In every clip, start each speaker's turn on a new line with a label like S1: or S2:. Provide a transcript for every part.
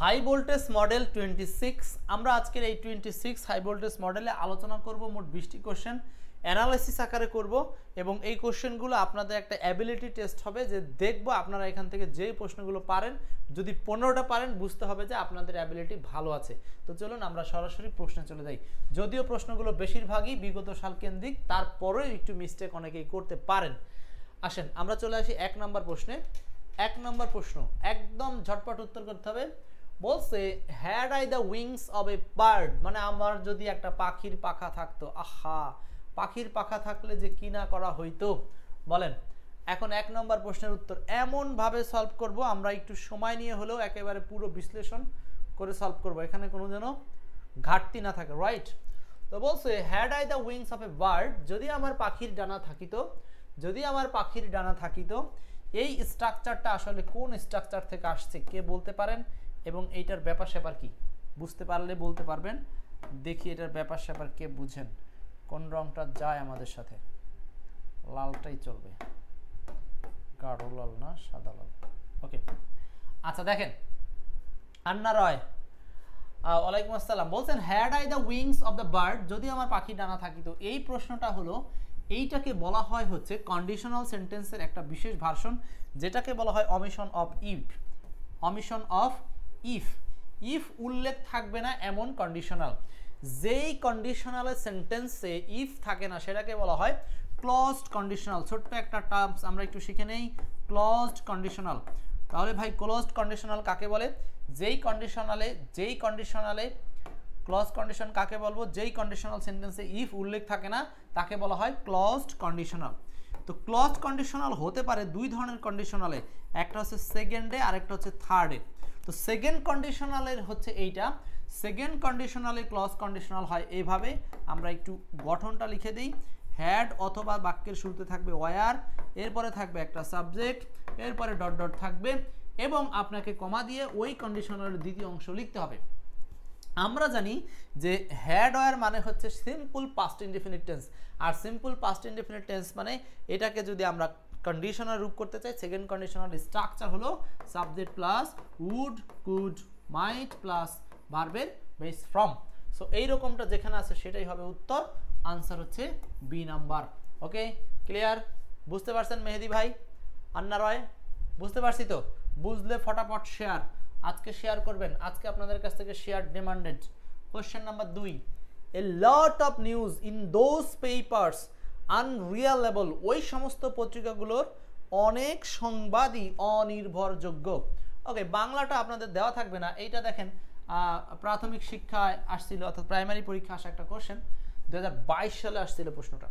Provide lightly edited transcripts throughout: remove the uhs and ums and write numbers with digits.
S1: High voltage model 26 আমরা আজকের এই 26 হাই ভোল্টেজ মডেলে আলোচনা করব মোট 20টি কোশ্চেন অ্যানালাইসিস আকারে করব এবং এই কোশ্চেনগুলো আপনাদের একটা অ্যাবিলিটি টেস্ট হবে যে দেখব আপনারা এখান থেকে যে প্রশ্নগুলো পারেন যদি 15টা পারেন বুঝতে হবে যে আপনাদের অ্যাবিলিটি ভালো আছে। তো চলুন আমরা সরাসরি প্রশ্নে চলে যাই। যদিও প্রশ্নগুলো বেশিরভাগই বিগত সাল কেন্দ্রিক, তারপরেও একটু মিস্টেক অনেকেই করতে পারেন। আসেন আমরা চলে আসি 1 নম্বর প্রশ্নে। 1 নম্বর প্রশ্ন একদম ঝটপট উত্তর করতে হবে। বলছে had I the wings of a bird, মানে আমার যদি একটা পাখির পাখা থাকতো। আহা, পাখির পাখা থাকলে যে কি না করা হইতো বলেন। এখন 1 নম্বর প্রশ্নের উত্তর এমন ভাবে সলভ করব, আমরা একটু সময় নিয়ে হলেও একেবারে পুরো বিশ্লেষণ করে সলভ করব, এখানে কোনো যেন ঘাটতি না থাকে, রাইট? তো বলছে had I the wings of a bird, যদি আমার পাখির ডানা থাকিতো, যদি আমার পাখির ডানা থাকিতো। এই স্ট্রাকচারটা আসলে কোন স্ট্রাকচার থেকে আসছে কে বলতে পারেন? এবং এইটার ব্যাপার স্যাপার কি বুঝতে পারলে বলতে পারবেন। দেখি এটার ব্যাপার স্যাপার কে বুঝেন। কোন রংটা যায় আমাদের সাথে? লালটাই চলবে, গাঢ় লাল না সাদা লাল। ওকে, আচ্ছা দেখেন আন্না রয় ওয়ালাইকুম আসসালাম বলছেন had I the wings of the bird, যদি আমার পাখি ডানা থাকিতো। এই প্রশ্নটা হলো, এইটাকে বলা হয় হচ্ছে কন্ডিশনাল সেন্টেন্সের একটা বিশেষ ভার্সন, যেটাকে বলা হয় omission of if. Omission of if, if উল্লেখ থাকবে না এমন কন্ডিশনাল। যেই কন্ডিশনালের সেন্টেন্সে ইফ থাকে না সেটাকে বলা হয় ক্লজড কন্ডিশনাল। ছোট্ট একটা টার্মস আমরা একটু শিখে নেই, ক্লজড কন্ডিশনাল। তাহলে ভাই ক্লোজড কন্ডিশনাল কাকে বলে? যেই কন্ডিশনালে ক্লজ কন্ডিশন কাকে বলবো? যেই কন্ডিশনাল সেন্টেন্সে ইফ উল্লেখ থাকে না তাকে বলা হয় ক্লজড কন্ডিশনাল। তো ক্লজ কন্ডিশনাল হতে পারে দুই ধরনের কন্ডিশনালে, একটা হচ্ছে সেকেন্ডে আর একটা হচ্ছে থার্ডে। তো সেকেন্ড কন্ডিশনালের হচ্ছে এইটা, সেকেন্ড কন্ডিশনালে ক্লজ কন্ডিশনাল হয় এইভাবে। আমরা একটু গঠনটা লিখে দিই। হ্যাড অথবা বাক্যের শুরুতে থাকবে ওয়ার, এরপরে থাকবে একটা সাবজেক্ট, এরপরে ডট ডট থাকবে এবং আপনাকে কমা দিয়ে ওই কন্ডিশনালের দ্বিতীয় অংশ লিখতে হবে। আমরা জানি যে হ্যাড ওয়ার মানে হচ্ছে সিম্পল পাস্ট ইনডেফিনিট টেন্স, আর সিম্পল পাস্ট ইনডেফিনিট টেন্স মানে এটাকে যদি আমরা কন্ডিশনাল রূপ করতে চাই, সেকেন্ড কন্ডিশনাল স্ট্রাকচার হলো subject plus would, could, might plus ভার্বের বেস ফ্রম। সো এইরকমটা যেখানে আছে সেটাই হবে উত্তর। আনসার হচ্ছে বি নাম্বার। ওকে, ক্লিয়ার? বুঝতে পারছেন মেহেদি ভাই, আন্না রয়? বুঝতে পারছি তো? বুঝলে ফটাফট শেয়ার, আজকে শেয়ার করবেন, আজকে আপনাদের কাছ থেকে share demanded. Question number 2, A lot of news in those papers unreliable, ওই সমস্ত পত্রিকাগুলোর অনেক সংবাদই অনির্ভরযোগ্য। ওকে, বাংলাটা আপনাদের দেওয়া থাকবে না, এইটা দেখেন প্রাথমিক শিক্ষায় আসছিল, অর্থাৎ প্রাইমারি পরীক্ষা আসা একটা কোশ্চেন 2022 সালে আসছিল প্রশ্নটা,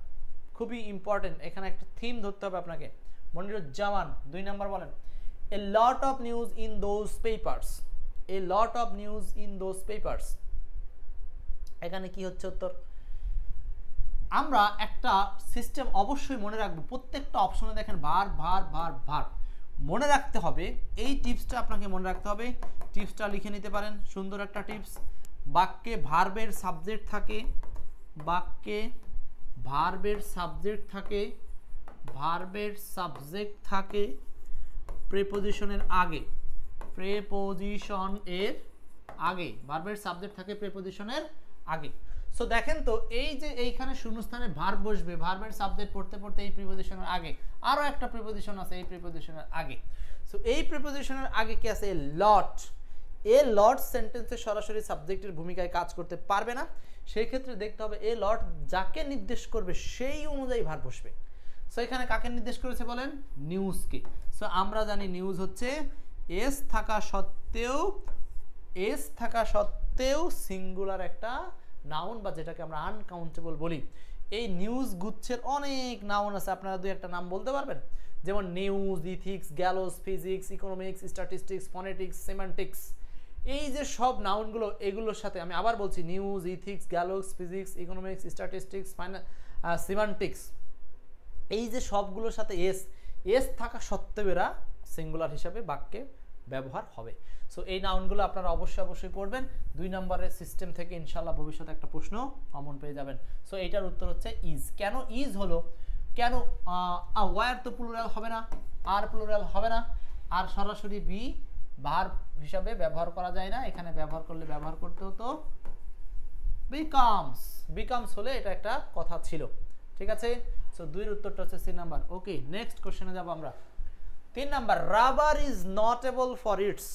S1: খুবই ইম্পর্টেন্ট। এখানে একটা থিম ধরতে হবে আপনাকে। মনিরুজ্জামান 2 নম্বর বলেন a lot of news in those papers, a lot of news in those papers। এখানে কি হচ্ছে উত্তর? আমরা একটা সিস্টেম অবশ্যই মনে রাখবো, প্রত্যেকটা অপশনে দেখেন ভার ভার ভার ভার মনে রাখতে হবে। এই টিপসটা আপনাকে মনে রাখতে হবে, টিপসটা লিখে নিতে পারেন, সুন্দর একটা টিপস। বাক্যে ভার্বের সাবজেক্ট থাকে, বাক্যে ভার্বের সাবজেক্ট থাকে, ভার্বের সাবজেক্ট থাকে প্রিপোজিশনের আগে, প্রিপোজিশন এর আগে, ভার্বের সাবজেক্ট থাকে প্রিপোজিশনের আগে। সো দেখেন তো এই যে এইখানে শূন্যস্থানে ভার্ব বসবে, ভার্বের সাবজেক্ট পড়তে পড়তে এই প্রিপোজিশনের আগে আরো একটা প্রিপোজিশন আছে, এই প্রিপোজিশনের আগে। সো এই প্রিপোজিশনের আগে কি আছে? এ লট। এ লট সেন্টেন্সে সরাসরি সাবজেক্টের ভূমিকায় কাজ করতে পারবে না, সেই ক্ষেত্রে দেখতে হবে এ লট যাকে নির্দেশ করবে সেই অনুযায়ী ভার্ব বসবে। সো এখানে কাকে নির্দেশ করেছে বলেন? নিউজকে। সো আমরা জানি নিউজ হচ্ছে এস থাকা সত্ত্বেও সিঙ্গুলার একটা নাউন, বা যেটাকে আমরা আনকাউন্টেবল বলি। এই নিউজ গুচ্ছের অনেক নাউন আছে, আপনারা দুই একটা নাম বলতে পারবেন? যেমন news, ethics, গ্যালোস, physics, economics, statistics, phonetics, semantics. এই যে সব নাউনগুলো, এগুলোর সাথে আমি আবার বলছি, news, ethics, গ্যালোস, physics, economics, statistics, semantics, এই যে সবগুলোর সাথে এস থাকা সত্ত্বেও এরা সিঙ্গুলার হিসাবে বাক্যে ব্যবহার হবে। সো এই নাউনগুলো আপনারা অবশ্যই পড়বেন। 2 নম্বরের সিস্টেম থেকে ইনশাল্লাহ ভবিষ্যতে একটা প্রশ্ন কমন পেয়ে যাবেন। সো এইটার উত্তর হচ্ছে ইজ। কেন ইজ হলো? কেন ওয়ার তো প্লুরাল হবে না, আর প্লুরাল হবে না, আর সরাসরি বি ভার্ব হিসাবে ব্যবহার করা যায় না, এখানে ব্যবহার করলে ব্যবহার করতে হতো বিকামস। বিকামস হলে এটা একটা কথা ছিল, ঠিক আছে। সো 2 এর উত্তরটা হচ্ছে সি নাম্বার। ওকে, নেক্সট কোশ্চেনে যাব আমরা। 3 number, rubber is notable for its.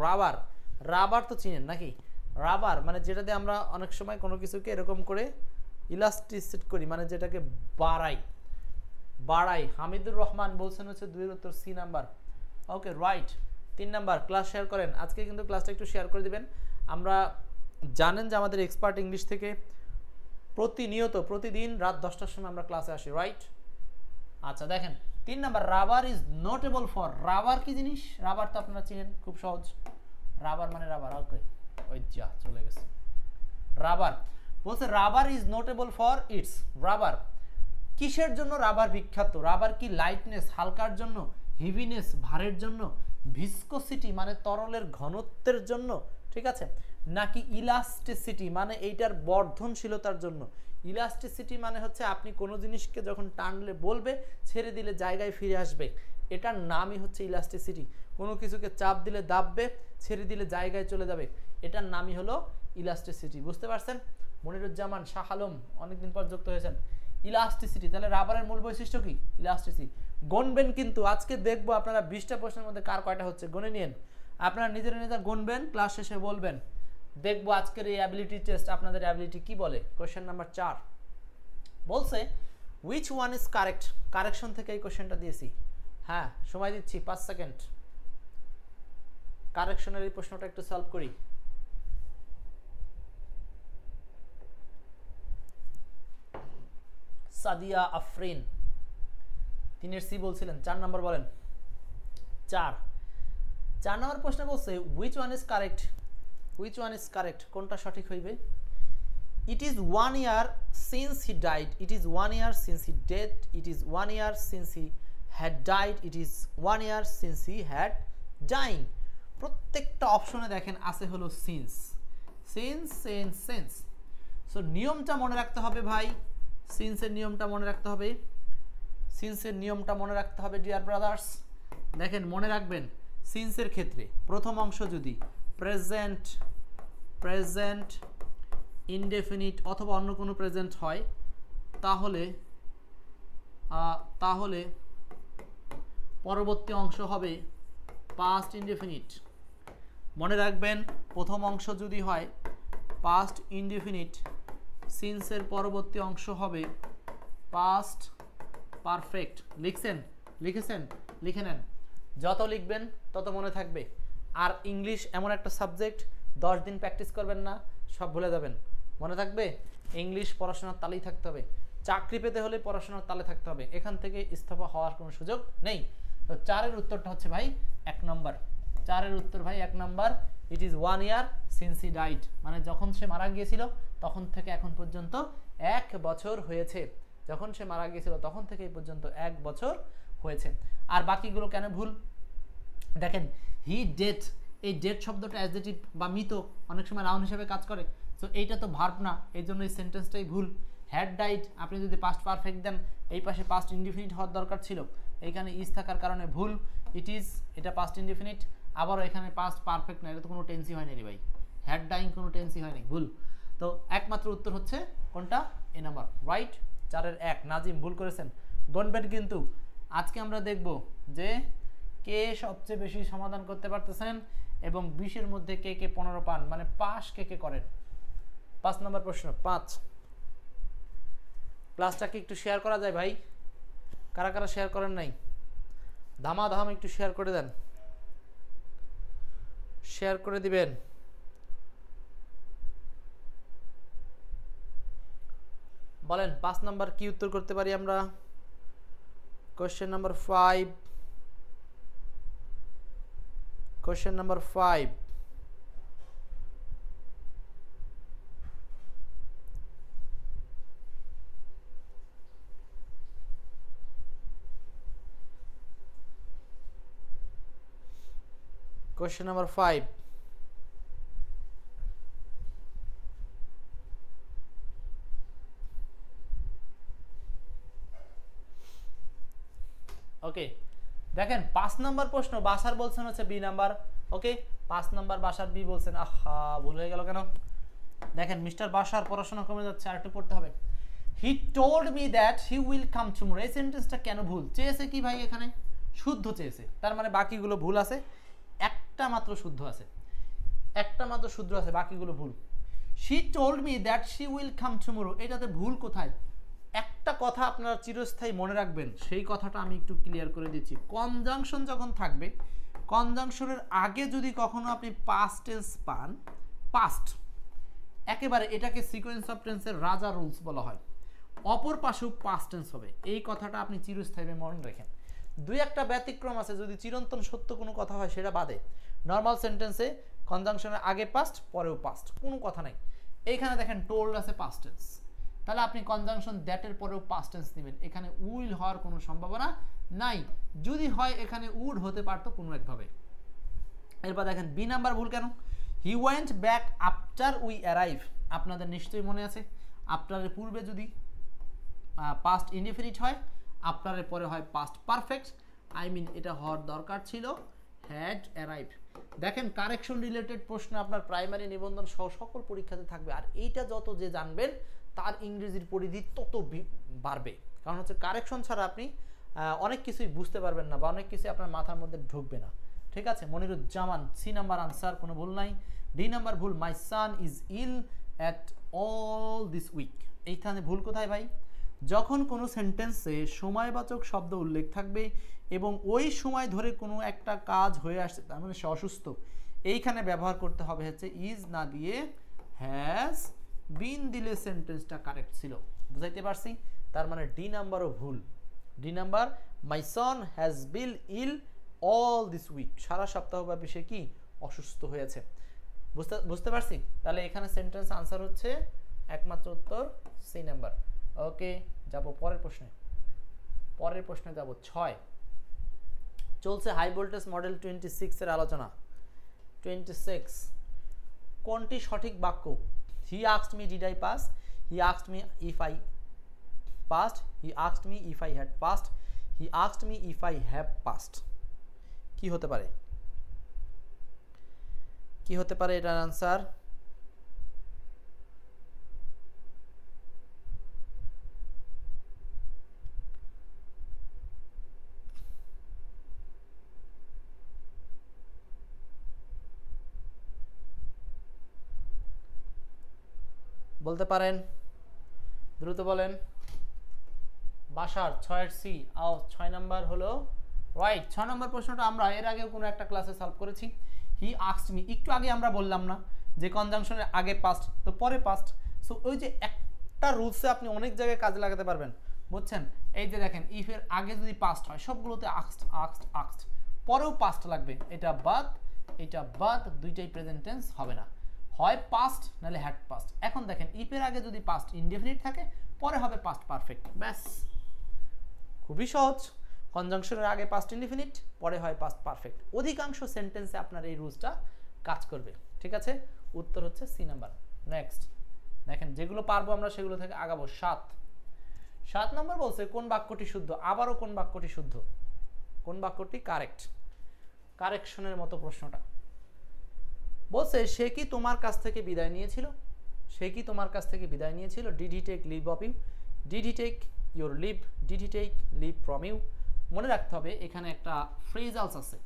S1: Rubber, rubber তো চিনেন নাকি? রাবার মানে যেটা দিয়ে আমরা অনেক সময় কোনো কিছুকে এরকম করে ইলাস্টিসিট করি, মানে যেটাকে বাড়াই। হামিদুর রহমান বলছেন হচ্ছে 2 এর উত্তর সি নাম্বার। ওকে, রাইট। 3 নাম্বার, ক্লাস শেয়ার করেন। আজকে কিন্তু ক্লাসটা একটু শেয়ার করে দিবেন। আমরা জানেন যে আমাদের এক্সপার্ট ইংলিশ থেকে প্রতিদিন রাত 10টার সময় আমরা ক্লাসে আসি, রাইট? আচ্ছা দেখেন 3 number, rubber is notable for. Rubber কি জিনিস? রাবার তো আপনারা চিনেন, খুব সহজ। রাবার মানে রাবার। ওকে, ওই যা চলে গেছে। রাবার বলছে rubber is notable for its. Rubber কিসের জন্য রাবার বিখ্যাত? রাবার কি লাইটনেস হালকার জন্য, হেভিনেস ভারের জন্য, ভিসকোসিটি মানে তরলের ঘনত্বের জন্য, ঠিক আছে, নাকি ইলাস্টিসিটি মানে এইটার বর্ধনশীলতার জন্য? ইলাস্টিসিটি মানে হচ্ছে আপনি কোনো জিনিসকে যখন টানলে বলবে, ছেড়ে দিলে জায়গায় ফিরে আসবে, এটার নামই হচ্ছে ইলাস্টিসিটি। কোনো কিছুকে চাপ দিলে দাববে, ছেড়ে দিলে জায়গায় চলে যাবে, এটার নামই হলো ইলাস্টিসিটি। বুঝতে পারছেন? মনিরুজ্জামান, শাহ আলম অনেকদিন পর যুক্ত হয়েছেন। ইলাস্টিসিটি, তাহলে রাবারের মূল বৈশিষ্ট্য কি? ইলাস্টিসিটি। গণবেন কিন্তু আজকে দেখবো আপনারা 20টা প্রশ্নের মধ্যে কার কয়টা হচ্ছে গণে নিন। আপনারা নিজেরা গণবেন, ক্লাস শেষে বলবেন। দেখবো আজকের এই অ্যাবিলিটি টেস্ট আপনাদের অ্যাবিলিটি কি বলে। কোশ্চেন নাম্বার 4 বলছে which one is correct. Correction থেকে এই কোশ্চেনটা দিয়েছি। হ্যাঁ, সময় দিচ্ছি 5 সেকেন্ড। কারেকশনের এই প্রশ্নটা একটু সলভ করি। সাদিয়া আফরিন 3 এর সি বলছিলেন। 4 নাম্বার বলেন। 4 নম্বর প্রশ্ন বলছে which one is correct. Which one is correct, কোনটা সঠিক হইবে? It is 1 year since he died. It is 1 year since he dead. It is 1 year since he had died. It is 1 year since he had dying. প্রত্যেকটা অপশনে দেখেন আছে হলো since. Since. So নিয়মটা মনে রাখতে হবে ভাই, সিন্সের নিয়মটা মনে রাখতে হবে। Dear brothers. দেখেন মনে রাখবেন, সিন্সের ক্ষেত্রে প্রথম অংশ যদি প্রেজেন্ট ইনডেফিনিট অথবা অন্য কোনো প্রেজেন্ট হয়, তাহলে পরবর্তী অংশ হবে পাস্ট ইনডেফিনিট। মনে রাখবেন, প্রথম অংশ যদি হয় পাস্ট ইনডেফিনিট, সিন্সের পরবর্তী অংশ হবে পাস্ট পারফেক্ট। লিখেছেন, লিখে নেন। যত লিখবেন তত মনে থাকবে। আর ইংলিশ এমন একটা সাবজেক্ট, 10 দিন প্র্যাকটিস করবেন না, সব ভুলে যাবেন। মনে থাকবে, ইংলিশ পড়াশোনার তালেই থাকতে হবে। চাকরি পেতে হলে পড়াশোনার তালে থাকতে হবে, এখান থেকে ইস্তফা হওয়ার কোনো সুযোগ নেই। তো 4 এর উত্তরটা হচ্ছে ভাই 1 নম্বর। 4 এর উত্তর ভাই 1 নম্বর। It is 1 year since he died, মানে যখন সে মারা গিয়েছিল তখন থেকে এখন পর্যন্ত 1 বছর হয়েছে। যখন সে মারা গিয়েছিল তখন থেকে এই পর্যন্ত 1 বছর হয়েছে। আর বাকিগুলো কেন ভুল? দেখেন হি ডেড, এই ডেড শব্দটা অ্যাডজেক্টিভ বা মৃত অনেক সময় নাউন হিসেবে কাজ করে। সো এইটা তো ভার্ব না, এই জন্য এই সেন্টেন্সটাই ভুল। হ্যাড ডাইড আপনি যদি পাস্ট পারফেক্ট দেন, এই পাশে পাস্ট ইনডিফিনিট হওয়ার দরকার ছিল, এইখানে ইজ থাকার কারণে ভুল। ইট ইজ, এটা পাস্ট ইনডিফিনিট। আবারও এখানে পাস্ট পারফেক্ট না, এটা তো কোনো টেন্সই হয়নি রে ভাই। হ্যাড ডাইং কোনো টেন্সই হয়নি, ভুল। তো একমাত্র উত্তর হচ্ছে কোনটা? এ নাম্বার, রাইট। 4 এর 1। নাজিম ভুল করেছেন, গণবেন কিন্তু। আজকে আমরা দেখব যে কে সবচেয়ে বেশি সমাধান করতে পারতেছেন এবং 20-এর মধ্যে কে 15 পান, মানে পাস কে করেন। 5 নম্বর প্রশ্ন। 5 ক্লাসটাকে একটু শেয়ার করা যায় ভাই? কারা কারা শেয়ার করেন নাই? ধামাধাম একটু শেয়ার করে দেন, শেয়ার করে দিবেন। বলেন 5 নাম্বার কি উত্তর করতে পারি আমরা? Question number 5। Question number 5। Question number 5। ওকে, দেখেন 5 নাম্বার প্রশ্ন বাসার বলছেন হচ্ছে বি নাম্বার, ওকে 5 নাম্বার বাসার বি বলছেন, আহা ভুল হয়ে গেল কেন? দেখেন মিস্টার বাসার পড়াশোনা কমে যাচ্ছে, আর একটু পড়তে হবে। He told me that he will come tomorrow, এই সেন্টেন্সটা কেন ভুল? চেয়েছে কি ভাই? এখানে শুদ্ধ চেয়েছে, তার মানে বাকিগুলো ভুল আছে, একটা মাত্র শুদ্ধ আছে, একটা মাত্র শুদ্ধ আছে, বাকিগুলো ভুল। She told me that she will come tomorrow, এটাতে ভুল কোথায়? একটা কথা আপনারা চিরস্থায়ী মনে রাখবেন, সেই কথাটা আমি একটু ক্লিয়ার করে দিচ্ছি। কনজাংশন যখন থাকবে, কনজাংশনের আগে যদি কখনো আপনি পাস্ট টেন্স পান, পাস্ট একেবারে এটাকে সিকোয়েন্স অফ টেন্সের রাজা রুলস বলা হয়, অপর পাশেও পাস্ট টেন্স হবে, এই কথাটা আপনি চিরস্থায়ী মনে রাখেন। দুই একটা ব্যতিক্রম আছে, যদি চিরন্তন সত্য কোনো কথা হয় সেটা বাদে, নর্মাল সেন্টেন্সে কনজাংশনের আগে পাস্ট পরেও পাস্ট, কোনো কথা নাই। এইখানে দেখেন টোল্ড আছে পাস্ট টেন্স, তাহলে আপনি কনজাংশন দ্যাটের পরেও পাস্ট টেন্স নেবেন, এখানে উইল হওয়ার কোনো সম্ভাবনা নাই। যদি হয় এখানে উড হতে পারতো কোনো একভাবে। এরপর দেখেন বি নাম্বার ভুল কেন? He went back after we arrive, আপনাদের নিশ্চয়ই মনে আছে আফটারের পূর্বে যদি পাস্ট ইনডিফিনিট হয়, আফটারের পরে হয় পাস্ট পারফেক্ট, আই মিন এটা হওয়ার দরকার ছিল হ্যাড অ্যারাইভ। দেখেন কারেকশন রিলেটেড প্রশ্ন আপনার প্রাইমারি নিবন্ধন সহ সকল পরীক্ষাতে থাকবে, আর এইটা যত যে জানবেন তার ইংরেজির পরিধি তত বাড়বে, কারণ হচ্ছে কারেকশন ছাড়া আপনি অনেক কিছুই বুঝতে পারবেন না, বা অনেক কিছুই আপনার মাথার মধ্যে ঢুকবে না। ঠিক আছে, মনিরুজ্জামান সি নাম্বার আনসার, কোনো ভুল নাই। ডি নাম্বার ভুল, my son is ill at all this week, এইখানে ভুল কোথায় ভাই? যখন কোনো সেন্টেন্সে সময়বাচক শব্দ উল্লেখ থাকবে এবং ওই সময় ধরে কোনো একটা কাজ হয়ে আসছে, তার মানে সে অসুস্থ, এইখানে ব্যবহার করতে হবে হচ্ছে ইজ না দিয়ে হ্যাজ বিন দিলে সেন্টেন্সটা কারেক্ট ছিল, বুঝাইতে পারছি? তার মানে ডি নাম্বারও ভুল। D number, my son has been ill all this week, সারা সপ্তাহব্যাপী সে কি অসুস্থ হয়েছে, বুঝতে পারছি? তাহলে এখানে সেন্টেন্স আনসার হচ্ছে একমাত্র উত্তর সি নাম্বার। ওকে, যাব পরের প্রশ্নে। পরের প্রশ্নে যাব 6। চলছে হাই ভোল্টেজ মডেল 26 এর আলোচনা। 26 কোনটি সঠিক বাক্য? He asked me did I pass, he asked me if I passed, he asked me if I had passed, he asked me if I have passed. কি হতে পারে? কি হতে পারে এটার আনসার? বলতে পারেন, দ্রুত বলেন। বাসার 6 সি, আও 6 নাম্বার হলো রাইট। 6 নম্বর প্রশ্নটা আমরা এর আগেও কোনো একটা ক্লাসে সলভ করেছি। হি আস্কড মি, একটু আগে আমরা বললাম না যে কনজাংশনের আগে পাস্ট তো পরে পাস্ট, সো ওই যে একটা রুলসে আপনি অনেক জায়গায় কাজে লাগাতে পারবেন, বুঝছেন? এই যে দেখেন ইফ এর আগে যদি পাস্ট হয় সবগুলোতে আস্কড আস্কড আস্কড, পরেও পাস্ট লাগবে, এটা বাদ দুইটাই প্রেজেন্ট টেন্স হবে না, হয় পাস্ট নাহলে হ্যাড পাস্ট। এখন দেখেন ইফের আগে যদি পাস্ট ইনডেফিনিট থাকে পরে হবে পাস্ট পারফেক্ট, ব্যাস খুবই সহজ। কনজাংশনের আগে পাস্ট ইনডিফিনিট, পরে হয় পাস্ট পারফেক্ট, অধিকাংশ সেন্টেন্সে আপনার এই রুলসটা কাজ করবে। ঠিক আছে, উত্তর হচ্ছে সি নাম্বার। নেক্সট দেখেন, যেগুলো পারবো আমরা সেগুলো থেকে আগাবো। 7 নম্বর বলছে কোন বাক্যটি শুদ্ধ? আবারও কোন বাক্যটি শুদ্ধ, কোন বাক্যটি কারেক্ট? কারেকশনের মতো প্রশ্নটা বলছে, সে কি তোমার কাছ থেকে বিদায় নিয়েছিল? সে কি তোমার কাছ থেকে বিদায় নিয়েছিল? Did he take leave of you, did he take your leave, did he take leave from you. মনে রাখতে হবে এখানে একটা ফ্রেজালস আছে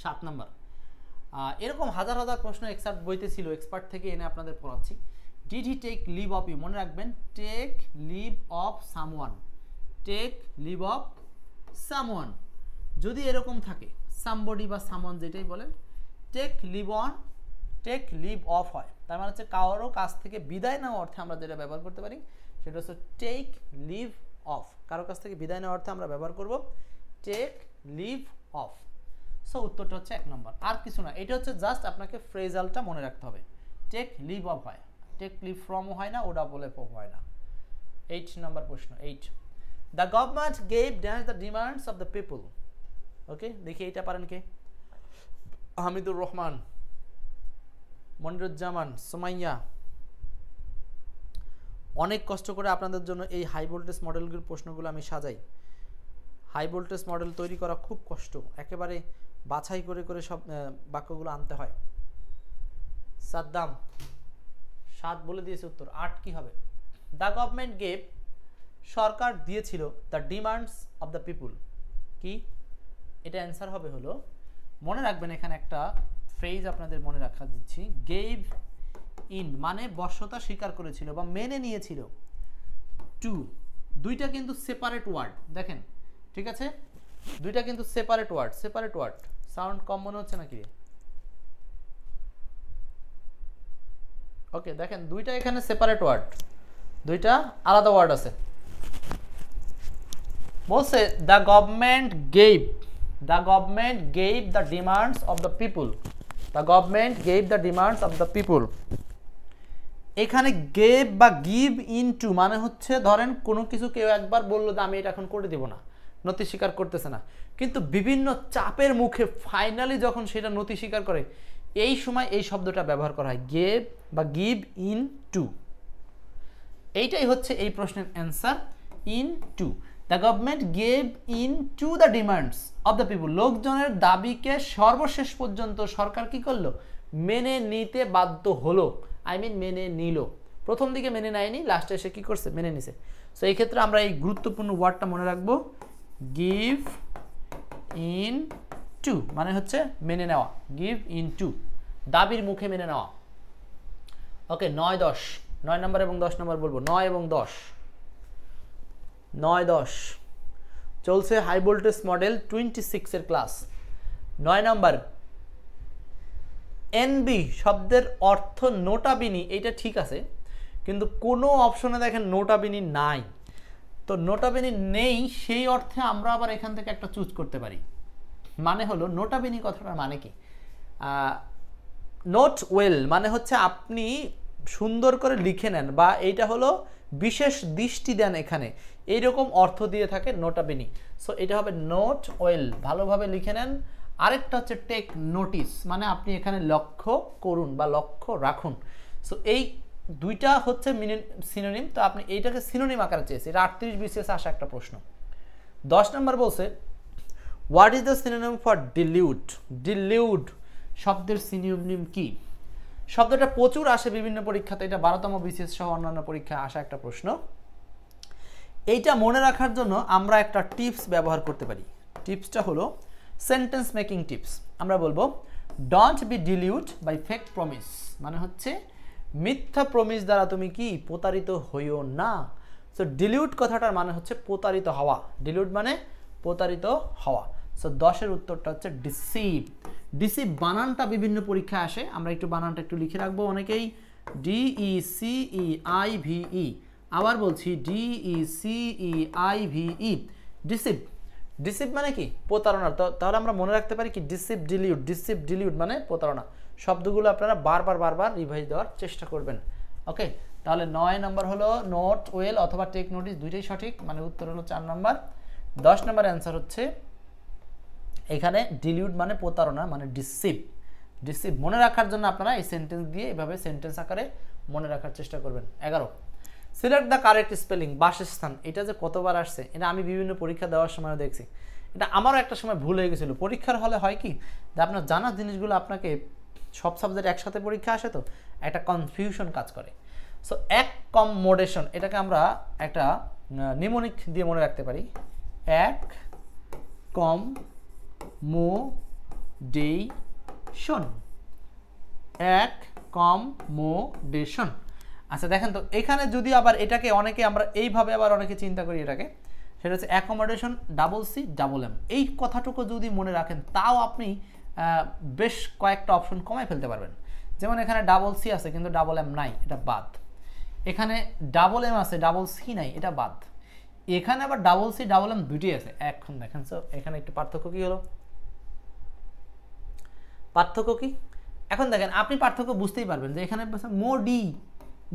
S1: 7 নাম্বার। এরকম হাজার হাজার প্রশ্ন এক্সার্ট বইতে ছিল, এক্সপার্ট থেকে এনে আপনাদের পড়াচ্ছি। Did he take leave of you, মনে রাখবেন take leave of someone, take leave of someone. যদি এরকম থাকে সামবডি বা সামওয়ান যেটাই বলেন, take leave on, take leave of হয়, তার মানে হচ্ছে কারোর কাছ থেকে বিদায় নেওয়া অর্থে আমরা যেটা ব্যবহার করতে পারি সেটা হচ্ছে টেক লিভ অফ। কারোর কাছ থেকে বিদায় নেওয়ার অর্থে আমরা ব্যবহার করব টেক লিভ অফ। সো উত্তরটা হচ্ছে 1 নম্বর, আর কিছু না, এটা হচ্ছে জাস্ট আপনাকে ফ্রেজালটা মনে রাখতে হবে। টেক লিভ অফ হয়, টেক লিভ ফ্রমও হয় না, ও ডাবল এফ হয় না। 8 নম্বর প্রশ্ন। 8, the government gave dance the demands of the people. Okay, দেখি এটা পারেন কে? হামিদুর রহমান, মনিরুজ্জামান, সুমাইয়া। অনেক কষ্ট করে আপনাদের জন্য এই হাই ভোল্টেজ মডেলগুলোর প্রশ্নগুলো আমি সাজাই। হাই ভোল্টেজ মডেল তৈরি করা খুব কষ্ট, একেবারে বাছাই করে করে সব বাক্যগুলো আনতে হয়। সাদ্দাম 7 বলে দিয়েছে উত্তর, 8 কি হবে? দ্য গভর্নমেন্ট গেভ, সরকার দিয়েছিল, দ্য ডিমান্ডস অফ দ্য পিপুল, কি? এটা অ্যান্সার হবে হলো, মনে রাখবেন এখানে একটা ফ্রেজ আপনাদের মনে রাখা দিচ্ছি, গেভ ইন মানে বশ্যতা স্বীকার করেছিল বা মেনে নিয়েছিল, টু, দুইটা কিন্তু সেপারেট ওয়ার্ড দেখেন, ঠিক আছে, দুইটা কিন্তু সেপারেট ওয়ার্ড, সাউন্ড কম মনে হচ্ছে নাকি? ওকে, দেখেন দুইটা এখানে সেপারেট ওয়ার্ড, দুইটা আলাদা ওয়ার্ড আছে। বলছে the government gave the demands of the people, the government gave the demands of the পিপুল। এখানে গেভ বা গিভ ইনটু মানে হচ্ছে ধরেন কোনো কিছু কেউ একবার বললো যে আমি এটা এখন করে দিব না, নতি স্বীকার করতেছে না, কিন্তু বিভিন্ন চাপের মুখে ফাইনালি যখন সেটা নতি স্বীকার করে, এই সময় এই শব্দটা ব্যবহার করা হয়, গেভ বা গিভ ইন টু। এইটাই হচ্ছে এই প্রশ্নের answer, in to. The government gave in to the demands of the people, লোকজনের দাবিকে সর্বশেষ পর্যন্ত সরকার কি করলো? মেনে নিতে বাধ্য হলো, মেনে নিল। প্রথম দিকে মেনে নেয়নি, লাস্টে এসে কি করছে? মেনে নিছে। সো এই ক্ষেত্রে আমরা এই গুরুত্বপূর্ণ ওয়ার্ডটা মনে রাখবো, গিভ ইন টু মানে হচ্ছে মেনে নেওয়া, গিভ ইন টু, দাবির মুখে মেনে নেওয়া। ওকে, 9, 10, 9 নম্বর এবং 10 নম্বর বলবো, 9 এবং 10, 9, 10 চলছে হাই ভোল্টেজ মডেল 26 এর ক্লাস। 9 নম্বর, এনবি শব্দের অর্থ নোটাবিনি, এটা ঠিক আছে, কিন্তু কোনো অপশনে দেখেন নোটাবিনি নাই, তো নোটাবিনি নেই, সেই অর্থে আমরা আবার এখান থেকে একটা চুজ করতে পারি। মানে হলো নোটাবিনি কথাটার মানে কি? নোট ওয়েল মানে হচ্ছে আপনি সুন্দর করে লিখে নেন, বা এইটা হলো বিশেষ দৃষ্টি দেন, এখানে এইরকম অর্থ দিয়ে থাকে নোটাবিনি। সো এটা হবে নোট ওয়েল, ভালোভাবে লিখে নেন। আরেকটা হচ্ছে টেক নোটিস, মানে আপনি এখানে লক্ষ্য করুন বা লক্ষ্য রাখুন। সো এই দুইটা হচ্ছে সিনোনিম, তো আপনি এইটাকে সিনোনিম আকারে চেয়েছি। এটা 38 বিসিএস আসা একটা প্রশ্ন। 10 নম্বর বলছে what is the synonym for deluded, deluded শব্দের সিনোনিম কি? শব্দটা প্রচুর আসে বিভিন্ন পরীক্ষাতে, এটা 12তম বিসিএস সহ অন্যান্য পরীক্ষায় আসা একটা প্রশ্ন। এইটা মনে রাখার জন্য আমরা একটা টিপস ব্যবহার করতে পারি। টিপসটা হলো সেন্টেন্স মেকিং টিপস। আমরা বলবো don't be deluded by fake promise, মানে হচ্ছে মিথ্যা প্রমিস দ্বারা তুমি কি প্রতারিত হইও না। সো ডিলিউড কথাটার মানে হচ্ছে প্রতারিত হওয়া, ডিলিউড মানে প্রতারিত হওয়া। সো 10-এর উত্তরটা হচ্ছে ডিসিভ। ডিসিভ বানানটা বিভিন্ন পরীক্ষায় আসে, আমরা একটু বানানটা একটু লিখে রাখবো অনেকেই, DECEIVE, আবার বলছি DECEIVE, ডিসিভ। ডিসিভ মানে কি? প্রতারণা। তাহলে আমরা মনে রাখতে পারি কি ডিসিভ ডিলিউড, ডিসিভ ডিলিউড মানে প্রতারণা। শব্দগুলো আপনারা বারবার রিভাইজ দেওয়ার চেষ্টা করবেন। ওকে, তাহলে 9 নম্বর হলো নোট ওয়েল অথবা টেক নোটিস, দুইটাই সঠিক, মানে উত্তর হলো 4 নম্বর। 10 নম্বর অ্যান্সার হচ্ছে এখানে ডিলিউড মানে প্রতারণা, মানে ডিসিভ। ডিসিভ মনে রাখার জন্য আপনারা এই সেন্টেন্স দিয়ে এভাবে সেন্টেন্স আকারে মনে রাখার চেষ্টা করবেন। 11, সিলেক্ট দ্য কারেক্ট স্পেলিং, বাসস্থান। এটা যে কতবার আসছে, এটা আমি বিভিন্ন পরীক্ষা দেওয়ার সময় দেখছি। এটা আমারও একটা সময় ভুল হয়ে গেছিলো। পরীক্ষার হলে হয় কি যে আপনার জানা জিনিসগুলো আপনাকে সব সাবজেক্ট একসাথে পরীক্ষা আসে, তো একটা কনফিউশন কাজ করে। সো অ্যাকমোডেশন, এটাকে আমরা একটা নিমোনিক দিয়ে মনে রাখতে পারি, অ্যাকমোডেশন, অ্যাকমোডেশন। আচ্ছা দেখেন তো, এখানে যদি আবার এটাকে অনেকে আমরা এইভাবে আবার অনেকে চিন্তা করি এটাকে, সেটা হচ্ছে অ্যাকোমোডেশন CCM। এই কথাটুকু যদি মনে রাখেন, তাও আপনি বেশ কয়েকটা অপশন কমায় ফেলতে পারবেন। যেমন এখানে C আছে কিন্তু M নাই, এটা বাদ। এখানে M আছে C নাই, এটা বাদ। এখানে আবার CM দুইটি আছে। এখন দেখেন তো এখানে একটু পার্থক্য কি হলো, পার্থক্য কি? এখন দেখেন আপনি পার্থক্য বুঝতেই পারবেন যে এখানে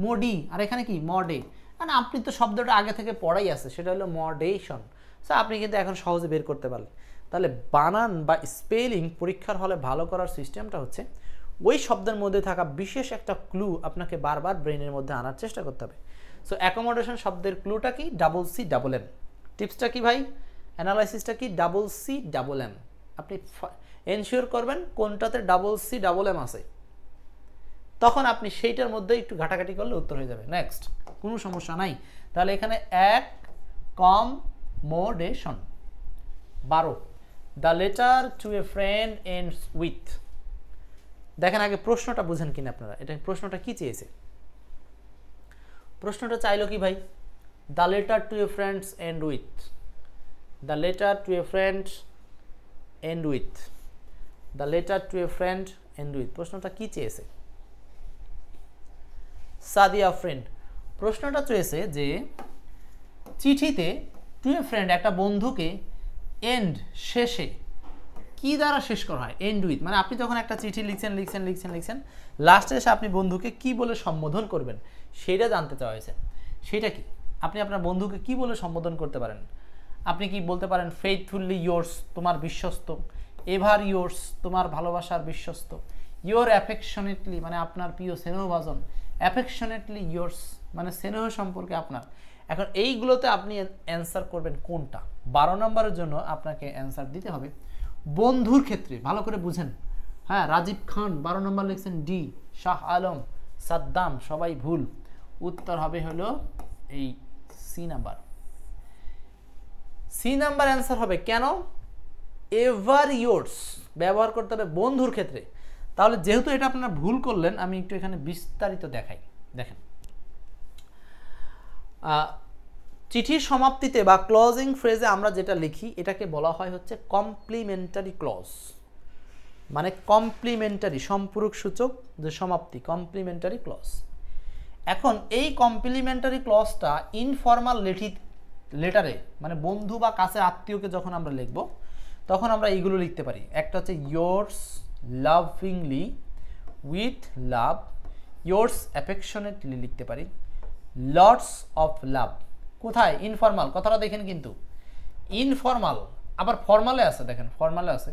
S1: মোডি আর এখানে কি মডে, মানে আপনি তো শব্দটা আগে থেকে পড়াই আছে, সেটা হলো মডেশন। সো আপনি কিন্তু এখন সহজে বের করতে পারলেন। তাহলে বানান বা স্পেলিং পরীক্ষার হলে ভালো করার সিস্টেমটা হচ্ছে ওই শব্দের মধ্যে থাকা বিশেষ একটা ক্লু আপনাকে বারবার ব্রেনের মধ্যে আনার চেষ্টা করতে হবে। সো অ্যাকোমোডেশন শব্দের ক্লুটা কি? CCM। টিপসটা কি ভাই? অ্যানালাইসিসটা কি? CCM। আপনি এনশিওর করবেন কোনটাতে ডাবল সি ডাবল এম আছে, তখন আপনি সেইটার মধ্যে একটু ঘাটাঘাটি করলে উত্তর হয়ে যাবে। নেক্সট, কোনো সমস্যা নাই। তাহলে এখানে অ্যাকমোডেশন। 12, the letter to a friend ends with. দেখেন আগে প্রশ্নটা বুঝেন কিনা আপনারা, এটা প্রশ্নটা কি চেয়েছে। প্রশ্নটা চাইলো কি ভাই, the letter to a friends end with, the letter to a friend end with, the letter to a friend end with. প্রশ্নটা কি চেয়েছে সাদিয়া ফ্রেন্ড? প্রশ্নটা চেয়েছে যে চিঠিতে টু এ ফ্রেন্ড একটা বন্ধুকে এন্ড শেষে কি দ্বারা শেষ করা হয়? এন্ড উইথ, মানে আপনি যখন একটা চিঠি লিখছেন লিখছেন লিখছেন লিখছেন লাস্টে এসে আপনি বন্ধুকে কি বলে সম্বোধন করবেন সেটা জানতে চাওয়া হয়েছে। সেটা কি? আপনি আপনার বন্ধুকে কি বলে সম্বোধন করতে পারেন? আপনি কি বলতে পারেন ফেইথফুলি ইয়োর্স, তোমার বিশ্বস্ত, এভার ইয়োর্স, তোমার ভালোবাসার বিশ্বস্ত, ইয়োর অ্যাফেকশনেটলি, মানে আপনার প্রিয় স্নেহভাজন, অ্যাফেকশনেটলি ইয়োর্স, মানে স্নেহ সম্পর্কে আপনার। এখন এইগুলোতে আপনি অ্যান্সার করবেন কোনটা? 12 নম্বরের জন্য আপনাকে অ্যান্সার দিতে হবে বন্ধুর ক্ষেত্রে। ভালো করে বুঝেন। হ্যাঁ, রাজীব খান 12 নম্বর লিখছেন ডি, শাহ আলম, সাদ্দাম, সবাই ভুল। উত্তর হবে হলো এই C number. C number answer হবে। কেন? এভার ইয়োর্স ব্যবহার করতে হবে বন্ধুর ক্ষেত্রে। তাহলে যেহেতু এটা আপনারা ভুল করলেন, আমি একটু এখানে বিস্তারিত দেখাই। দেখেন, চিঠির সমাপ্তিতে বা ক্লোজিং ফ্রেজে আমরা যেটা লিখি এটাকে বলা হয় হচ্ছে কমপ্লিমেন্টারি ক্লজ, মানে কমপ্লিমেন্টারি, সম্পূরক সূচক যে সমাপ্তি, কমপ্লিমেন্টারি ক্লজ। এখন এই কমপ্লিমেন্টারি ক্লজটা ইনফর্মাল লেটারে, মানে বন্ধু বা কাছের আত্মীয়কে যখন আমরা লিখব তখন আমরা এইগুলো লিখতে পারি। একটা হচ্ছে ইয়োর্স লাভিংলি, উইথ লাভ, ইয়োর্স অ্যাফেকশনেটলি লিখতে পারি, লটস অফ লাভ। কোথায়? ইনফর্মাল। কথাটা দেখেন কিন্তু ইনফর্মাল, আবার ফর্মালে আছে, দেখেন ফর্মালে আছে।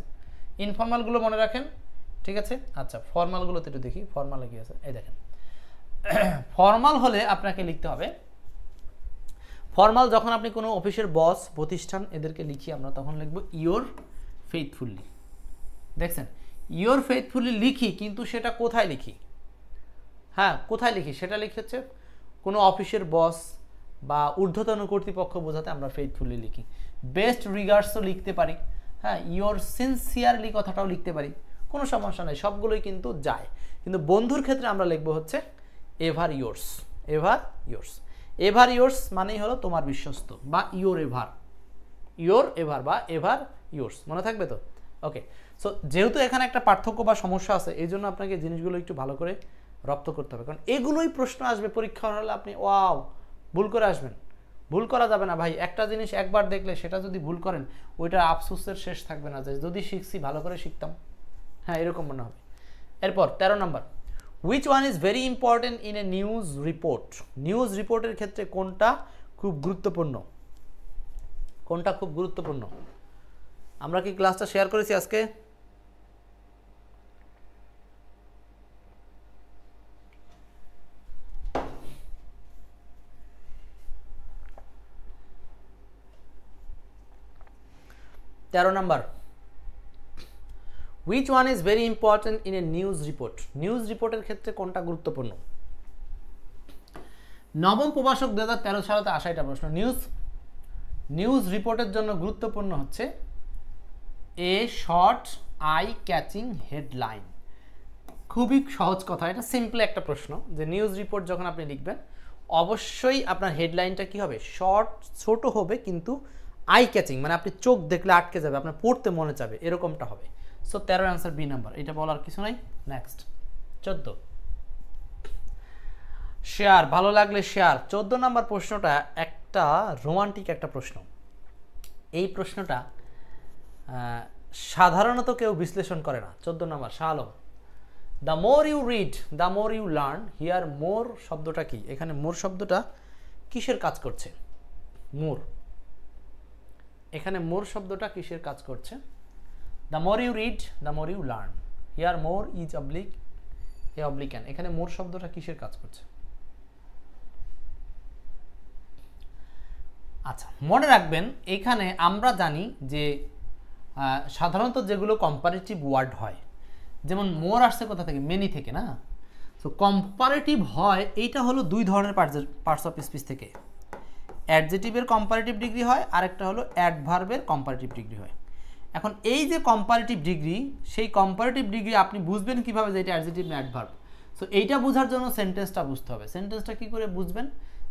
S1: ইনফর্মালগুলো মনে রাখেন, ঠিক আছে? আচ্ছা, ফর্মালগুলোতে একটু দেখি ফর্মালে কি আছে। এই দেখেন, ফর্মাল হলে আপনাকে লিখতে হবে, ফর্মাল যখন আপনি কোনো অফিসের বস, প্রতিষ্ঠান এদেরকে লিখি আমরা, তখন লিখব ইয়োর ফেইথফুলি। দেখছেন, ইয়োর ফেইথফুলি লিখি, কিন্তু সেটা কোথায় লিখি? হ্যাঁ, কোথায় লিখি সেটা লিখি হচ্ছে কোনো অফিসের বস বা ঊর্ধ্বতন কর্তৃপক্ষ বোঝাতে আমরা ফেইথফুলি লিখি। বেস্ট রিগার্ডসও লিখতে পারি। হ্যাঁ, ইয়োর সিনসিয়ারলি কথাটাও লিখতে পারি, কোনো সমস্যা নেই, সবগুলোই কিন্তু যায়। কিন্তু বন্ধুর ক্ষেত্রে আমরা লিখবো হচ্ছে ever yours, ever yours. Ever yours মানেই হলো তোমার বিশ্বস্ত, বা ইয়োর এভার, ইয়োর এভার বা এভার ইয়োর্স। মনে থাকবে তো? ওকে। সো যেহেতু এখানে একটা পার্থক্য বা সমস্যা আছে, এই জন্য আপনাকে জিনিসগুলো একটু ভালো করে রপ্ত করতে হবে, কারণ এগুলোই প্রশ্ন আসবে পরীক্ষা হলে। আপনি ওয়াও ভুল করে আসবেন, ভুল করা যাবে না ভাই। একটা জিনিস একবার দেখলে সেটা যদি ভুল করেন, ওইটা আফসোসের শেষ থাকবে না যে যদি শিখছি ভালো করে শিখতাম। হ্যাঁ, এরকম মনে হবে। এরপর 13 নম্বর, which one is very important in a news report? News রিপোর্টের ক্ষেত্রে কোনটা খুব গুরুত্বপূর্ণ? কোনটা খুব গুরুত্বপূর্ণ? আমরা কি ক্লাসটা শেয়ার করেছি আজকে? তেরো নম্বর, which one is very important in a news report? News রিপোর্টের ক্ষেত্রে কোনটা গুরুত্বপূর্ণ? নবম প্রভাষক 2013 সালেতে আসা এটা প্রশ্ন। নিউজ রিপোর্টের জন্য গুরুত্বপূর্ণ হচ্ছে a short eye catching headline. খুবই সহজ কথা, এটা সিম্পল একটা প্রশ্ন যে নিউজ রিপোর্ট যখন আপনি লিখবেন অবশ্যই আপনার হেডলাইনটা কি হবে? শর্ট, ছোট হবে, কিন্তু আই ক্যাচিং, মানে আপনি চোখ দেখলে আটকে যাবে, আপনার পড়তে মনে যাবে, এরকমটা হবে। সো 13 অ্যান্সার বি নাম্বার, এটা বলার কিছু নাই। নেক্সট 14, শেয়ার, ভালো লাগলে শেয়ার। 14 নম্বর প্রশ্নটা একটা রোমান্টিক একটা প্রশ্ন। এই প্রশ্নটা সাধারণত কেউ বিশ্লেষণ করে না। 14 নম্বর, Shah Alam, the more you read the more you learn. Here more শব্দটা কি? এখানে মোর শব্দটা কিসের কাজ করছে? মোর, এখানে মোর শব্দটা কিসের কাজ করছে? The more you read the more you learn. Here more is oblique a oblique an. এখানে মোর শব্দটা কিসের কাজ করছে? আচ্ছা, মনে রাখবেন এখানে আমরা জানি যে সাধারণত যেগুলো কম্পারেটিভ ওয়ার্ড হয়, যেমন মোর আসছে কোথা থেকে, মেনি থেকে না। সো কম্পারেটিভ হয়, এইটা হলো দুই ধরনের পার্টস অফ স্পিচ থেকে, অ্যাডজেটিভের কম্পারেটিভ ডিগ্রি হয়, আরেকটা হলো অ্যাডভার্বের কম্পারেটিভ ডিগ্রি হয়। এখন এই যে কম্পারেটিভ ডিগ্রি, সেই কম্পারেটিভ ডিগ্রি আপনি বুঝবেন কিভাবে যে এটা অ্যাডজেটিভ না অ্যাডভার্ব। সো এইটা বোঝার জন্য সেন্টেন্সটা বুঝতে হবে। সেন্টেন্সটা কি করে বুঝবেন?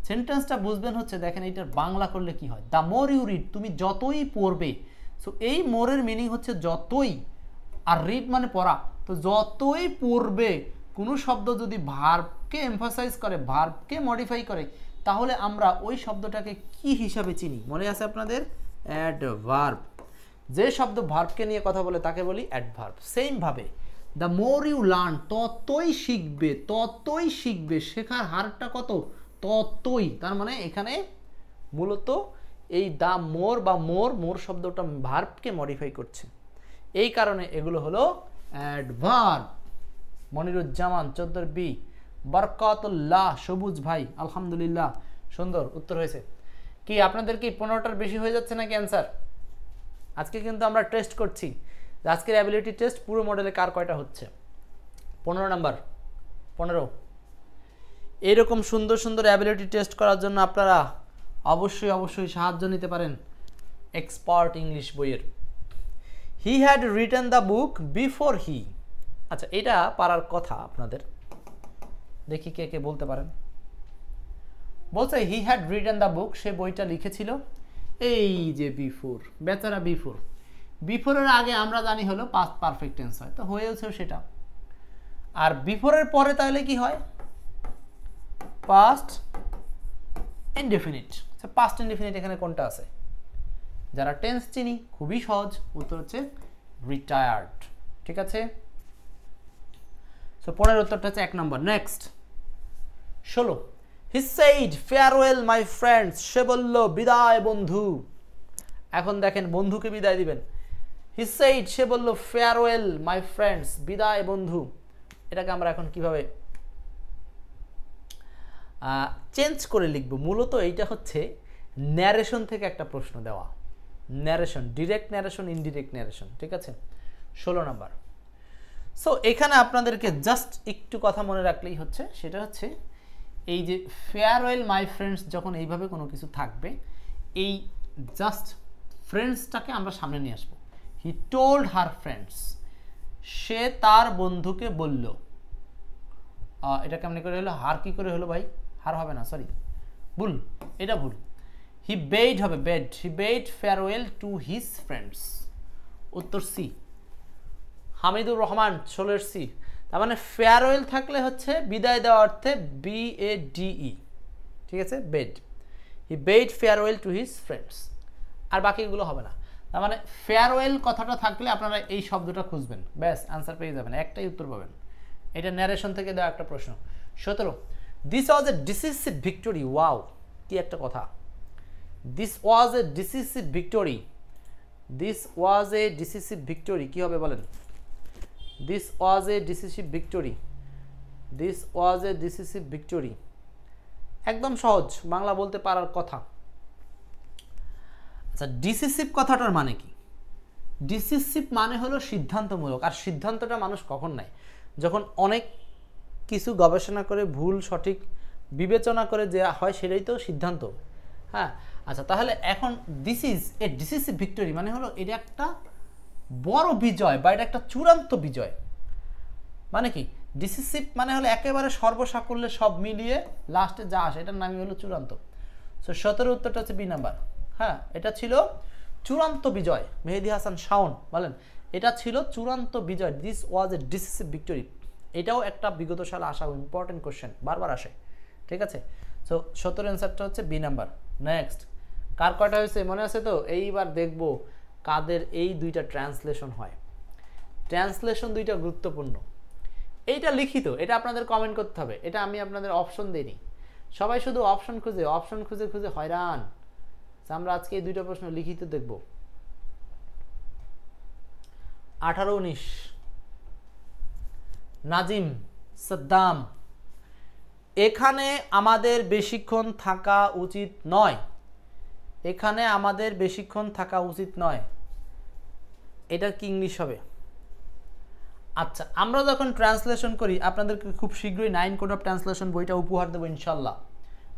S1: সেন্টেন্সটা বুঝবেন হচ্ছে, দেখেন এইটার বাংলা করলে কি হয়, দ্য মোর ইউ রিড, তুমি যতই পড়বে। সো এই মোরের মিনিং হচ্ছে যতই, আর রিড মানে পড়া, তো যতই পড়বে কোনো শব্দ যদি ভার্বকে এমফাসাইজ করে, ভার্বকে মডিফাই করে, তাহলে আমরা ওই শব্দটাকে কি হিসাবে চিনি? মনে আছে আপনাদের? অ্যাডভার্ব। যে শব্দ ভার্বকে নিয়ে কথা বলে তাকে বলি অ্যাডভার্ব। সেমভাবে দ্য মোর ইউ লার্ন, ততই শিখবে, ততই শিখবে, শেখার হারটা কত? ততই। তার মানে এখানে মূলত এই দ্য মোর বা মোর শব্দটা ভার্বকে মডিফাই করছে, এই কারণে এগুলো হলো অ্যাডভার্ব। মনিরুজ্জামান 14 বি, বরকাতুল্লাহ, সবুজ ভাই, আলহামদুলিল্লাহ, সুন্দর উত্তর হয়েছে। কি আপনাদের কি 15টার বেশি হয়ে যাচ্ছে নাকি অ্যান্সার? আজকে কিন্তু আমরা টেস্ট করছি, আজকের অ্যাবিলিটি টেস্ট পুরো মডেলে কার কয়টা হচ্ছে। 15 নাম্বার, 15। এইরকম সুন্দর সুন্দর অ্যাবিলিটি টেস্ট করার জন্য আপনারা অবশ্যই সাহায্য নিতে পারেন এক্সপার্ট ইংলিশ বইয়ের। হি had written the book before he. আচ্ছা, এটা পারার কথা আপনাদের, দেখি কে কে বলতে পারেন। বলছে he had written the book, সে বইটা লিখেছিল। এই যে বিফোর, বেচারা বিফোর, বিফোরের আগে আমরা জানি হলো পাস্ট পারফেক্ট টেন্স হয়, তো হয়েছেও সেটা। আর বিফোরের পরে তাহলে কি হয়? Past indefinite. আচ্ছা, পাস্ট ইনডেফিনিট এখানে কোনটা আছে? যারা টেন্স চিনি খুবই সহজ, উত্তর হচ্ছে রিটায়ার্ড। ঠিক আছে, সো 15 উত্তরটা হচ্ছে 1 নম্বর। Next 16, he said farewell my friends, সে বলল বিদায় বন্ধু। এখন দেখেন বন্ধুকে বিদায় দিবেন, হি সেইড, সে বলল ফেয়ারওয়েল মাই ফ্রেন্ডস, বিদায় বন্ধু। এটাকে আমরা এখন কিভাবে চেঞ্জ করে লিখব? মূলত এইটা হচ্ছে ন্যারেশন থেকে একটা প্রশ্ন দেওয়া, narration, direct narration, indirect narration. ঠিক আছে, 16 নাম্বার। সো এখানে আপনাদেরকে জাস্ট একটু কথা মনে রাখলেই হচ্ছে, সেটা হচ্ছে এই যে ফেয়ারওয়েল মাই ফ্রেন্ডস, যখন এইভাবে কোনো কিছু থাকবে, এই জাস্ট ফ্রেন্ডসটাকে আমরা সামনে নিয়ে আসবো। হি টোল্ড হার ফ্রেন্ডস, সে তার বন্ধুকে বলল। এটা কেমনি করে হলো? হার কি করে হলো ভাই? হার হবে না, সরি, ভুল, এটা ভুল। হি বেড হবে bed, he bade farewell to his friends. উত্তর সি। হামিদুর রহমান 16 সি। তার মানে ফেয়ারওয়েল থাকলে হচ্ছে বিদায় দেওয়া অর্থে BADE। ঠিক আছে, bade, he bade farewell to his friends, আর বাকিগুলো হবে না। তার মানে ফেয়ারওয়েল কথাটা থাকলে আপনারা এই শব্দটা খুঁজবেন, ব্যাস আনসার পেয়ে যাবেন, একটাই উত্তর পাবেন। এটা ন্যারেশন থেকে দেওয়া একটা প্রশ্ন। 17, this was a decisive victory. Wow, কি একটা কথা, this was a decisive victory, this was a decisive victory, কি হবে বলেন? This was a decisive victory, this was a decisive victory, একদম সহজ, বাংলা বলতে পারার কথা। আচ্ছা, ডিসিসিভ কথাটার মানে কি? ডিসিসিভ মানে হলো সিদ্ধান্তমূলক, আর সিদ্ধান্তটা মানুষ কখন নেয়? যখন অনেক কিছু গবেষণা করে ভুল সঠিক বিবেচনা করে যে হয়, সেটাই তো সিদ্ধান্ত। হ্যাঁ, আচ্ছা, তাহলে এখন this is a decisive victory মানে হলো এটা একটা বড় বিজয়, বা এটা একটা চূড়ান্ত বিজয়। মানে কি? ডিসিসিভ মানে হলো একেবারে সর্বসাকুল্যে সব মিলিয়ে লাস্টে যা আসে, এটার নামই হলো চূড়ান্ত। সো 17 উত্তরটা হচ্ছে বি নাম্বার। হ্যাঁ, এটা ছিল চূড়ান্ত বিজয়। মেহেদি হাসান শাওন বলেন, এটা ছিল চূড়ান্ত বিজয়, this was a decisive victory. এটাও একটা বিগত সালে আসা ইম্পর্টেন্ট কোশ্চেন, বারবার আসে। ঠিক আছে, সো 17 অ্যান্সারটা হচ্ছে বি নাম্বার। নেক্সট, কার কয়টা হয়েছে মনে আছে তো? এইবার দেখব কাদের এই দুইটা ট্রান্সলেশন হয়। ট্রান্সলেশন দুইটা গুরুত্বপূর্ণ। এইটা লিখিত, এটা আপনাদের কমেন্ট করতে হবে, এটা আমি আপনাদের অপশন দিইনি। সবাই শুধু অপশন খুঁজে খুঁজে হয়রান। আমরা আজকে এই দুইটা প্রশ্ন লিখিত দেখব। 18, 19, নাজিম সাদ্দাম, এখানে আমাদের বেশিক্ষণ থাকা উচিত নয়, এখানে আমাদের বেশিক্ষণ থাকা উচিত নয়। এটা কি ইংলিশ হবে? আচ্ছা, আমরা যখন ট্রান্সলেশন করি আপনাদেরকে খুব শীঘ্রই 9 কোড অফ ট্রান্সলেশন বইটা উপহার দেবো ইনশাল্লাহ।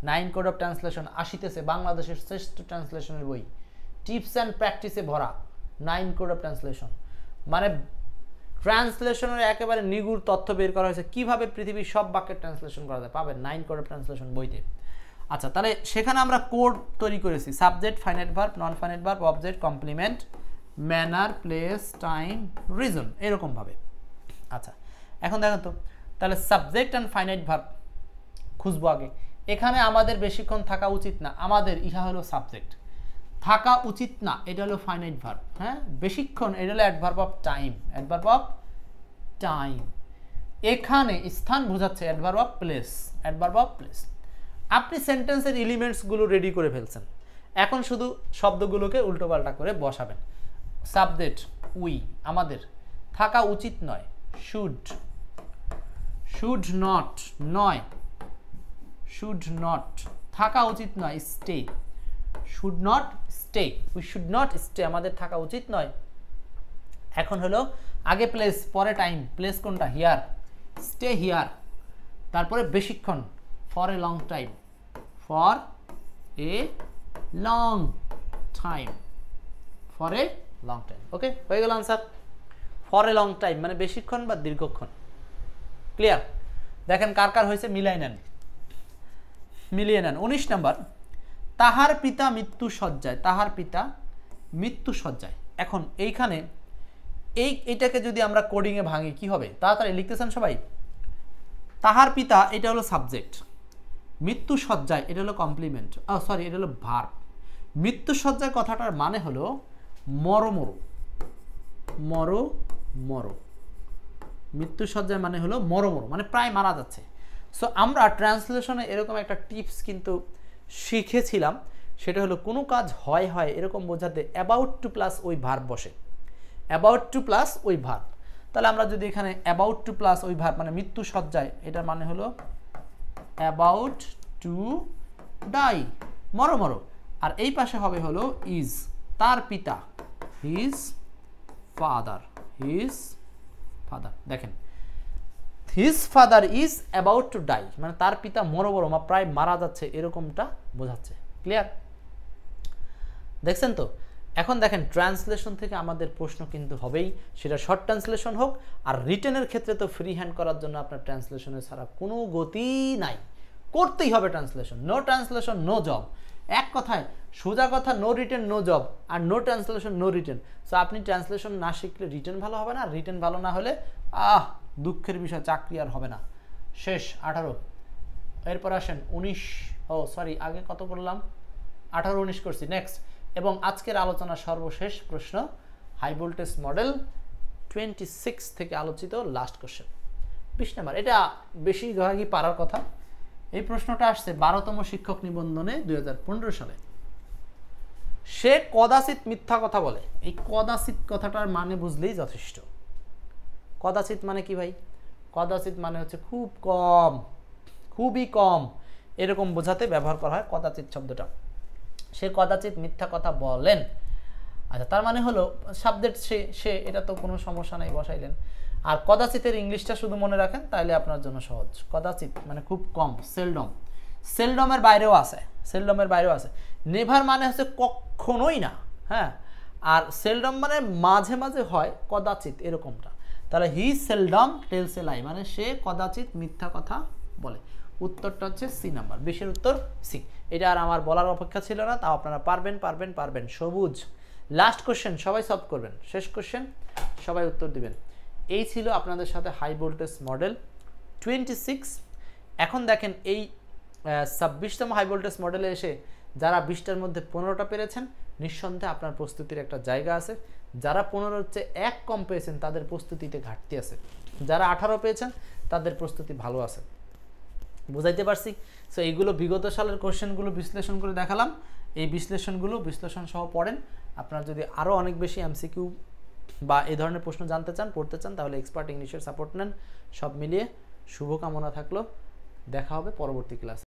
S1: 9 কোড অফ ট্রান্সলেশন আসিতেছে, বাংলাদেশের শ্রেষ্ঠ ট্রান্সলেশনের বই, টিপস অ্যান্ড প্র্যাকটিসে ভরা 9 কোড অফ ট্রান্সলেশন। মানে ট্রান্সলেশনের একেবারে নিগুড় তথ্য বের করা হয়েছে, কীভাবে পৃথিবীর সব বাক্যের ট্রান্সলেশন করা যায়, পাবেন 9 কোড অফ ট্রান্সলেশন বইতে। আচ্ছা, তাহলে সেখানে আমরা কোড তৈরি করেছি, subject, finite verb, non finite verb, object, complement, manner, place, time, reason, এরকমভাবে। আচ্ছা, এখন দেখেন তো, তাহলে সাবজেক্ট অ্যান্ড ফাইনাইট ভার্ব খুঁজবো আগে। এখানে আমাদের বেশিক্ষণ থাকা উচিত না, আমাদের ইহা হলো সাবজেক্ট, থাকা উচিত না এটা হলো ফাইনাইট ভার্ব, হ্যাঁ বেশিক্ষণ এটা হলো adverb of time, adverb of time. এখানে স্থান বোঝাচ্ছে adverb of place, adverb of place. আপনি সেন্টেন্সের এলিমেন্টসগুলো রেডি করে ফেলছেন, এখন শুধু শব্দগুলোকে উল্টোপাল্টা করে বসাবেন। সাবজেক্ট উই, আমাদের, থাকা উচিত নয় শুড, শুড নট নয়, শুড নট, থাকা উচিত নয় stay, should not stay, we should not stay, আমাদের থাকা উচিত নয়। এখন হলো আগে প্লেস পরে টাইম, প্লেস কোনটা? Here, stay here. তারপরে বেশিক্ষণ, for a long time, for a long time, for a long time. Okay, হয়ে গেল answer. For a long time মানে বেশিক্ষণ বা দীর্ঘক্ষণ। ক্লিয়ার? দেখেন কার কার হয়েছে, মিলাই নেন, মিলিয়ে নেন। 19 নম্বর, তাহার পিতা মৃত্যু শয্যায়, তাহার পিতা মৃত্যু শয্যায়। এখন এইখানে এইটাকে যদি আমরা কোডিংয়ে ভাঙি কি হবে? তাড়াতাড়ি লিখতেছেন সবাই। তাহার পিতা এটা হলো সাবজেক্ট, মৃত্যু শয্যায় এটা হলো কমপ্লিমেন্ট, সরি এটা হলো ভার্ব। মৃত্যু শয্যায় কথাটার মানে হলো মরো মরো, মরো মরো, মৃত্যু শয্যায় মানে হলো মরো মরো, মানে প্রায় মারা যাচ্ছে। সো আমরা ট্রান্সলেশনে এরকম একটা টিপস কিন্তু শিখেছিলাম, সেটা হলো কোনো কাজ হয় হয় এরকম বোঝাতে অ্যাবাউট টু প্লাস ওই ভার্ব বসে, অ্যাবাউট টু প্লাস ওই ভার্ব। তাহলে আমরা যদি এখানে অ্যাবাউট টু প্লাস ওই ভার্ব মানে মৃত্যু শয্যায়, এটার মানে হলো অ্যাবাউট টু ডাই, মরো মরো। আর এই পাশে হবে হলো ইজ, তার পিতা, হিজ ফাদার, হিজ ফাদার। দেখেন his father is about to die মানে তার পিতা মরো মরো বা প্রায় মারা যাচ্ছে এরকমটা বোঝাচ্ছে। ক্লিয়ার? দেখছেন তো? এখন দেখেন ট্রান্সলেশন থেকে আমাদের প্রশ্ন কিন্তু হবেই, সেটা শর্ট ট্রান্সলেশন হোক আর রিটেনের ক্ষেত্রে তো ফ্রি হ্যান্ড করার জন্য আপনার ট্রান্সলেশনের ছাড়া কোনো গতি নাই, করতেই হবে translation. No translation no job, এক কথায় সোজা কথা, নো রিটেন নো জব, আর no translation no written. So আপনি ট্রান্সলেশন না শিখলে রিটেন ভালো হবে না, রিটেন ভালো না হলে দুঃখের বিষয়, চাকরি আর হবে না, শেষ। 18। এরপর আসেন 19, সরি আগে কত করলাম, 18 19 করছি। নেক্সট এবং আজকের আলোচনার সর্বশেষ প্রশ্ন, হাই ভোল্টেজ মডেল 26 থেকে আলোচিত লাস্ট কোশ্চেন 20 নাম্বার। এটা বেশিরভাগই পারার কথা। এই প্রশ্নটা আসছে 12তম শিক্ষক নিবন্ধনে 2015 সালে। সে কদাচিৎ মিথ্যা কথা বলে। এই কদাচিৎ কথাটার মানে বুঝলেই যথেষ্ট। কদাচিৎ মানে কি ভাই? কদাচিৎ মানে হচ্ছে খুব কম, খুবই কম, এরকম বোঝাতে ব্যবহার করা হয় কদাচিৎ শব্দটা। সে কদাচিৎ মিথ্যা কথা বলেন। আচ্ছা, তার মানে হলো সাবজেক্ট সে, এটা তো কোনো সমস্যা নেই, বসাইলেন। আর কদাচিতের ইংলিশটা শুধু মনে রাখেন, তাহলে আপনার জন্য সহজ। কদাচিৎ মানে খুব কম, সেলডম। সেলডমের বাইরেও আছে, সেলডমের বাইরেও আছে। নেভার মানে হচ্ছে কখনোই না, হ্যাঁ। আর সেলডম মানে মাঝে মাঝে হয়, কদাচিৎ এরকমটা। তাহলে হি সেলডম টেলস এ লাই মানে সে কদাচিৎ মিথ্যা কথা বলে। উত্তরটা হচ্ছে সি নাম্বার, 20-এর উত্তর সি। এটা আর আমার বলার অপেক্ষা ছিল না, তাও আপনারা পারবেন পারবেন পারবেন। সবুজ। লাস্ট কোশ্চেন সবাই সলভ করবেন, শেষ কোশ্চেন সবাই উত্তর দিবেন। এই ছিল আপনাদের সাথে হাই ভোল্টেজ মডেল 26। এখন দেখেন এই 26তম হাই ভোল্টেজ মডেলে এসে যারা 20টার মধ্যে 15টা পেরেছেন, নিঃসন্দেহে আপনার প্রস্তুতির একটা জায়গা আছে। যারা 15-র চেয়ে 1 কম পেয়েছেন তাদের প্রস্তুতিতে ঘাটতি আছে। যারা 18 পেয়েছেন তাদের প্রস্তুতি ভালো আছে। বুঝাইতে পারছি? সো এইগুলো বিগত সালের কোশ্চেনগুলো বিশ্লেষণ করে দেখালাম। এই বিশ্লেষণ সহ পড়েন। আপনার যদি আরও অনেক বেশি এমসিকিউ বা এই ধরনের প্রশ্ন জানতে চান, পড়তে চান, তাহলে এক্সপার্ট ইংলিশের সাপোর্ট নেন। সব মিলিয়ে শুভকামনা থাকলো, দেখা হবে পরবর্তী ক্লাসে।